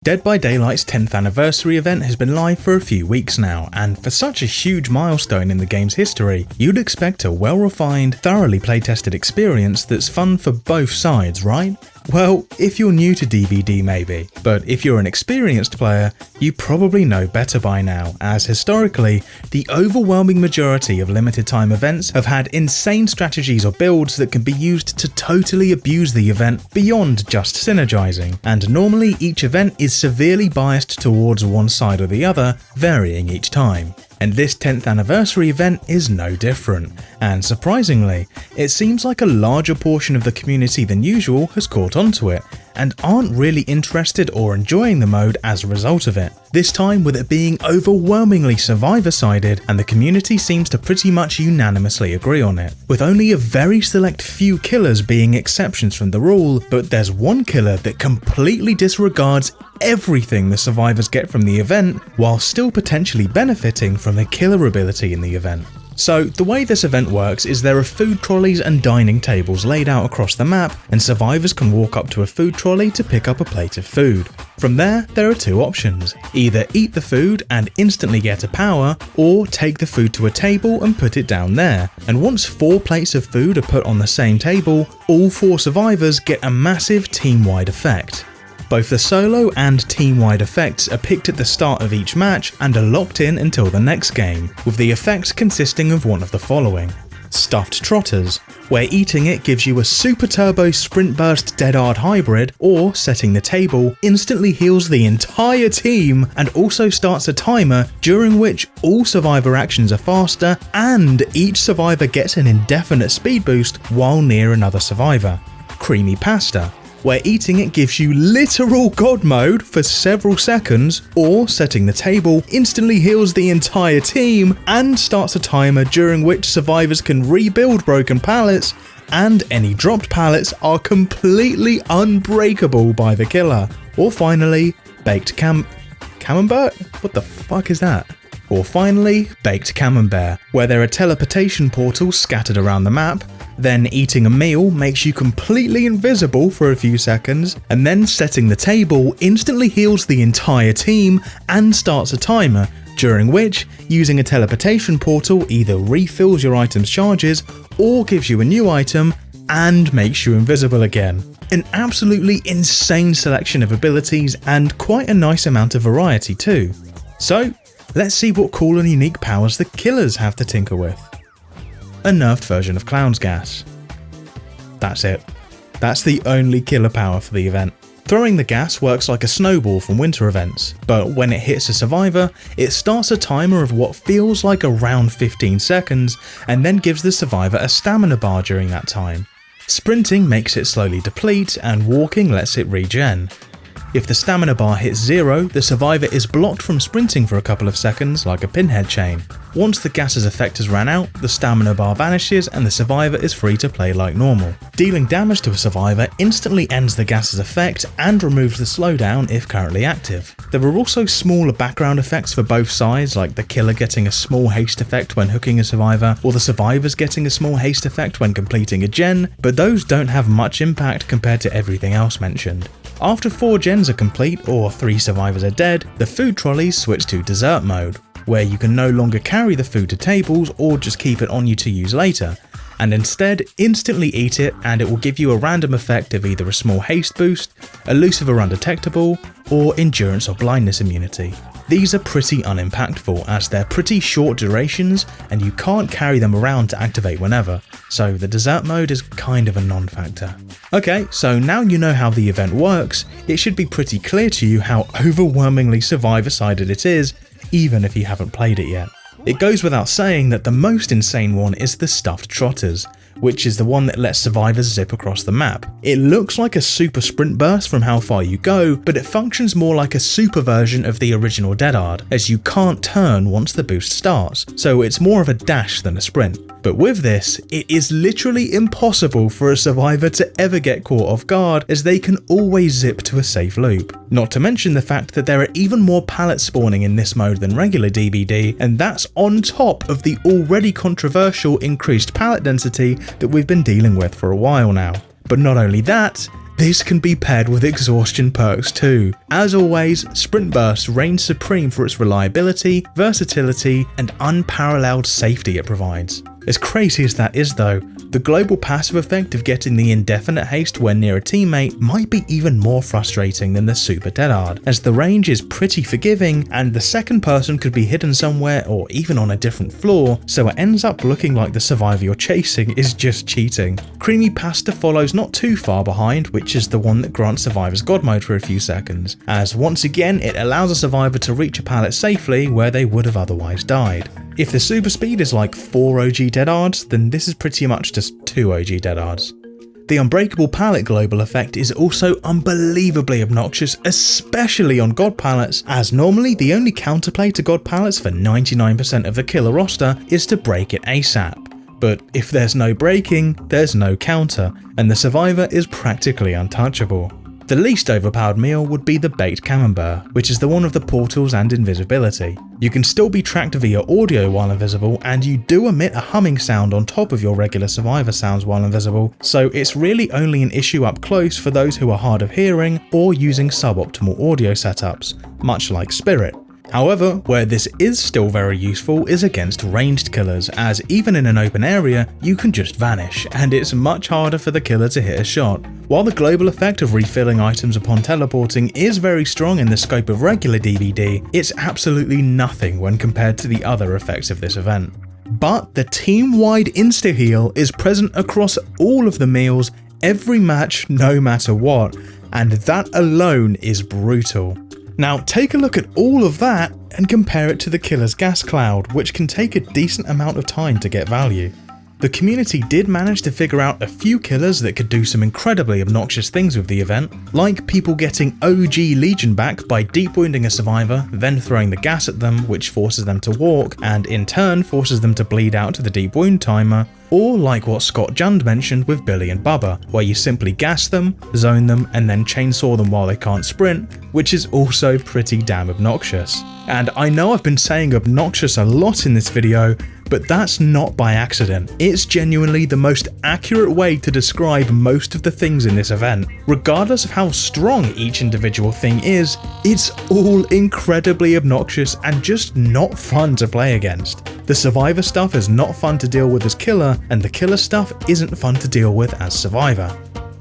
Dead by Daylight's 10th anniversary event has been live for a few weeks now, and for such a huge milestone in the game's history, you'd expect a well-refined, thoroughly playtested experience that's fun for both sides, right? Well, if you're new to DBD maybe, but if you're an experienced player, you probably know better by now, as historically, the overwhelming majority of limited time events have had insane strategies or builds that can be used to totally abuse the event beyond just synergizing, and normally each event is severely biased towards one side or the other, varying each time. And this 10th anniversary event is no different, and surprisingly, it seems like a larger portion of the community than usual has caught onto it, and aren't really interested or enjoying the mode as a result of it. This time with it being overwhelmingly survivor-sided, and the community seems to pretty much unanimously agree on it, with only a very select few killers being exceptions from the rule, but there's one killer that completely disregards everything the survivors get from the event, while still potentially benefiting from the killer ability in the event. So the way this event works is there are food trolleys and dining tables laid out across the map, and survivors can walk up to a food trolley to pick up a plate of food. From there are two options: either eat the food and instantly get a power, or take the food to a table and put it down there, and once 4 plates of food are put on the same table, all 4 survivors get a massive team-wide effect. Both the solo and team-wide effects are picked at the start of each match and are locked in until the next game, with the effects consisting of one of the following. Stuffed Trotters, where eating it gives you a super turbo sprint burst dead hard hybrid, or setting the table instantly heals the entire team and also starts a timer during which all survivor actions are faster and each survivor gets an indefinite speed boost while near another survivor. Creamy Pasta, where eating it gives you literal god mode for several seconds, or setting the table instantly heals the entire team and starts a timer during which survivors can rebuild broken pallets, and any dropped pallets are completely unbreakable by the killer. Or finally, Baked Camembert? What the fuck is that? Or finally, Baked Camembert, where there are teleportation portals scattered around the map. Then eating a meal makes you completely invisible for a few seconds, and then setting the table instantly heals the entire team and starts a timer, during which using a teleportation portal either refills your item's charges or gives you a new item and makes you invisible again. An absolutely insane selection of abilities and quite a nice amount of variety too. So, let's see what cool and unique powers the killers have to tinker with. A nerfed version of Clown's Gas. That's it. That's the only killer power for the event. Throwing the gas works like a snowball from winter events, but when it hits a survivor, it starts a timer of what feels like around 15 seconds and then gives the survivor a stamina bar during that time. Sprinting makes it slowly deplete, and walking lets it regen. If the stamina bar hits 0, the survivor is blocked from sprinting for a couple of seconds like a pinhead chain. Once the gas's effect has ran out, the stamina bar vanishes and the survivor is free to play like normal. Dealing damage to a survivor instantly ends the gas's effect and removes the slowdown if currently active. There are also smaller background effects for both sides, like the killer getting a small haste effect when hooking a survivor, or the survivors getting a small haste effect when completing a gen, but those don't have much impact compared to everything else mentioned. After 4 gens are complete or 3 survivors are dead, the food trolleys switch to dessert mode, where you can no longer carry the food to tables or just keep it on you to use later, and instead instantly eat it and it will give you a random effect of either a small haste boost, elusive or undetectable, or endurance or blindness immunity. These are pretty unimpactful as they're pretty short durations and you can't carry them around to activate whenever, so the dessert mode is kind of a non-factor. Okay, so now you know how the event works, it should be pretty clear to you how overwhelmingly survivor-sided it is, even if you haven't played it yet. It goes without saying that the most insane one is the Stuffed Trotters, which is the one that lets survivors zip across the map. It looks like a super sprint burst from how far you go, but it functions more like a super version of the original Dead Hard, as you can't turn once the boost starts, so it's more of a dash than a sprint. But with this, it is literally impossible for a survivor to ever get caught off guard, as they can always zip to a safe loop. Not to mention the fact that there are even more pallets spawning in this mode than regular DBD, and that's on top of the already controversial increased pallet density that we've been dealing with for a while now. But not only that, this can be paired with exhaustion perks too. As always, Sprint Burst reigns supreme for its reliability, versatility, and unparalleled safety it provides. As crazy as that is though, the global passive effect of getting the indefinite haste when near a teammate might be even more frustrating than the super dead hard, as the range is pretty forgiving and the second person could be hidden somewhere or even on a different floor, so it ends up looking like the survivor you're chasing is just cheating. Creamy Pasta follows not too far behind, which is the one that grants survivors god mode for a few seconds, as once again it allows a survivor to reach a pallet safely where they would have otherwise died. If the super speed is like 4 OG dead hards, then this is pretty much just 2 OG dead hards. The Unbreakable Pallet global effect is also unbelievably obnoxious, especially on God pallets, as normally the only counterplay to God pallets for 99% of the killer roster is to break it ASAP. But if there's no breaking, there's no counter, and the survivor is practically untouchable. The least overpowered meal would be the Baked Camembert, which is the one of the portals and invisibility. You can still be tracked via audio while invisible, and you do emit a humming sound on top of your regular survivor sounds while invisible, so it's really only an issue up close for those who are hard of hearing or using suboptimal audio setups, much like Spirit. However, where this is still very useful is against ranged killers, as even in an open area, you can just vanish, and it's much harder for the killer to hit a shot. While the global effect of refilling items upon teleporting is very strong in the scope of regular DBD, it's absolutely nothing when compared to the other effects of this event. But the team-wide insta-heal is present across all of the meals, every match, no matter what, and that alone is brutal. Now take a look at all of that and compare it to the killer's gas cloud, which can take a decent amount of time to get value. The community did manage to figure out a few killers that could do some incredibly obnoxious things with the event, like people getting OG Legion back by deep wounding a survivor, then throwing the gas at them, which forces them to walk, and in turn forces them to bleed out to the deep wound timer, or like what Scott Jund mentioned with Billy and Bubba, where you simply gas them, zone them, and then chainsaw them while they can't sprint, which is also pretty damn obnoxious. And I know I've been saying obnoxious a lot in this video, but that's not by accident. It's genuinely the most accurate way to describe most of the things in this event. Regardless of how strong each individual thing is, it's all incredibly obnoxious and just not fun to play against. The survivor stuff is not fun to deal with as killer, and the killer stuff isn't fun to deal with as survivor.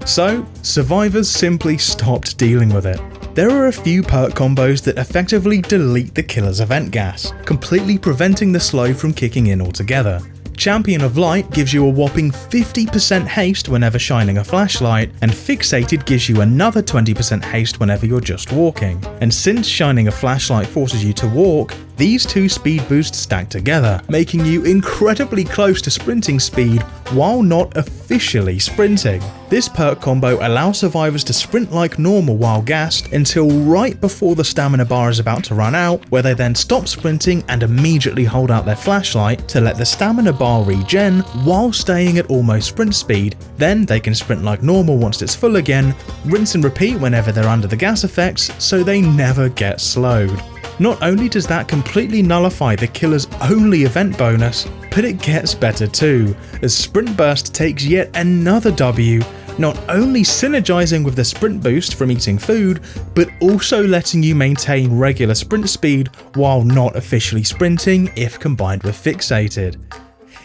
So, survivors simply stopped dealing with it. There are a few perk combos that effectively delete the killer's event gas, completely preventing the slow from kicking in altogether. Champion of Light gives you a whopping 50% haste whenever shining a flashlight, and Fixated gives you another 20% haste whenever you're just walking. And since shining a flashlight forces you to walk, these two speed boosts stack together, making you incredibly close to sprinting speed while not officially sprinting. This perk combo allows survivors to sprint like normal while gassed until right before the stamina bar is about to run out, where they then stop sprinting and immediately hold out their flashlight to let the stamina bar regen while staying at almost sprint speed. Then they can sprint like normal once it's full again, rinse and repeat whenever they're under the gas effects, so they never get slowed. Not only does that completely nullify the killer's only event bonus, but it gets better too, as Sprint Burst takes yet another W, not only synergizing with the sprint boost from eating food, but also letting you maintain regular sprint speed while not officially sprinting if combined with Fixated.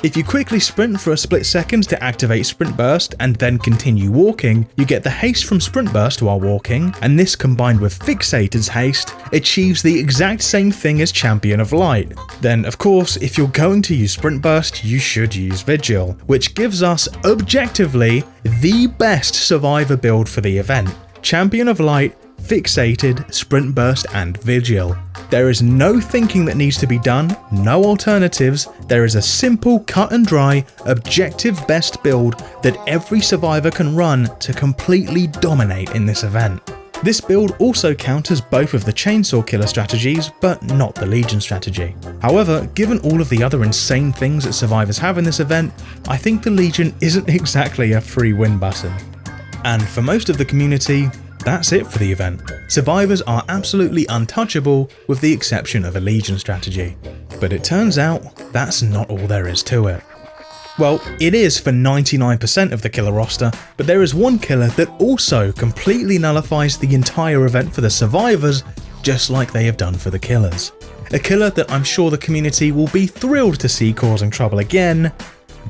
If you quickly sprint for a split second to activate Sprint Burst and then continue walking, you get the haste from Sprint Burst while walking, and this combined with Fixated's haste achieves the exact same thing as Champion of Light. Then of course, if you're going to use Sprint Burst, you should use Vigil, which gives us, objectively, the best survivor build for the event. Champion of Light, Fixated, Sprint Burst and Vigil. There is no thinking that needs to be done, no alternatives, there is a simple cut and dry, objective best build that every survivor can run to completely dominate in this event. This build also counters both of the chainsaw killer strategies, but not the Legion strategy. However, given all of the other insane things that survivors have in this event, I think the Legion isn't exactly a free win button. And for most of the community, that's it for the event. Survivors are absolutely untouchable with the exception of a Legion strategy. But it turns out that's not all there is to it. Well, it is for 99% of the killer roster, but there is one killer that also completely nullifies the entire event for the survivors, just like they have done for the killers. A killer that I'm sure the community will be thrilled to see causing trouble again: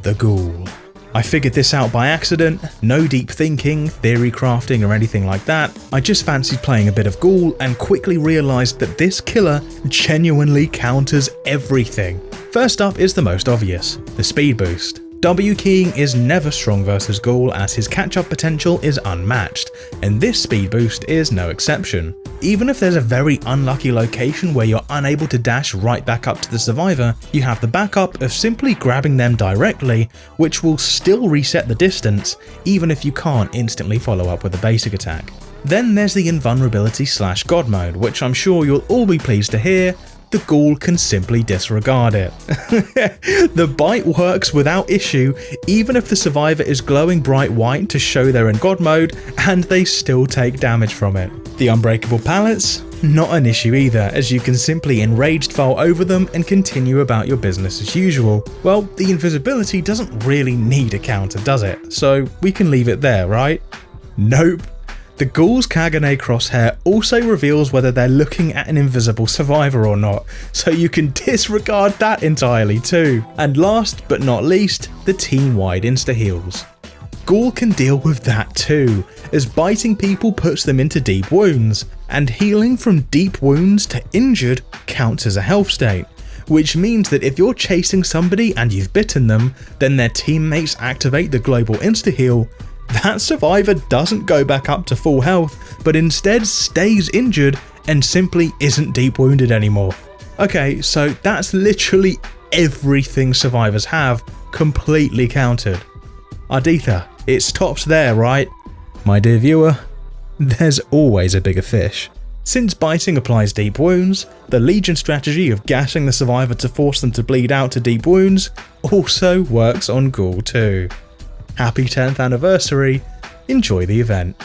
the Ghoul. I figured this out by accident, no deep thinking, theory crafting or anything like that. I just fancied playing a bit of Ghoul and quickly realised that this killer genuinely counters everything. First up is the most obvious, the speed boost. W keying is never strong versus Ghoul as his catch-up potential is unmatched, and this speed boost is no exception. Even if there's a very unlucky location where you're unable to dash right back up to the survivor, you have the backup of simply grabbing them directly, which will still reset the distance, even if you can't instantly follow up with a basic attack. Then there's the invulnerability / God mode, which I'm sure you'll all be pleased to hear. The Ghoul can simply disregard it. The bite works without issue, even if the survivor is glowing bright white to show they're in God mode, and they still take damage from it. The unbreakable pallets? Not an issue either, as you can simply enraged file over them and continue about your business as usual. Well, the invisibility doesn't really need a counter, does it? So we can leave it there, right? Nope. The Ghoul's Kagane crosshair also reveals whether they're looking at an invisible survivor or not, so you can disregard that entirely too. And last but not least, the team-wide insta-heals. Ghoul can deal with that too, as biting people puts them into deep wounds, and healing from deep wounds to injured counts as a health state. Which means that if you're chasing somebody and you've bitten them, then their teammates activate the global insta-heal. That survivor doesn't go back up to full health, but instead stays injured and simply isn't deep wounded anymore. Okay, so that's literally everything survivors have completely countered. Ardetha, it stops there, right? My dear viewer, there's always a bigger fish. Since biting applies deep wounds, the Legion strategy of gassing the survivor to force them to bleed out to deep wounds also works on Ghoul too. Happy 10th anniversary, enjoy the event.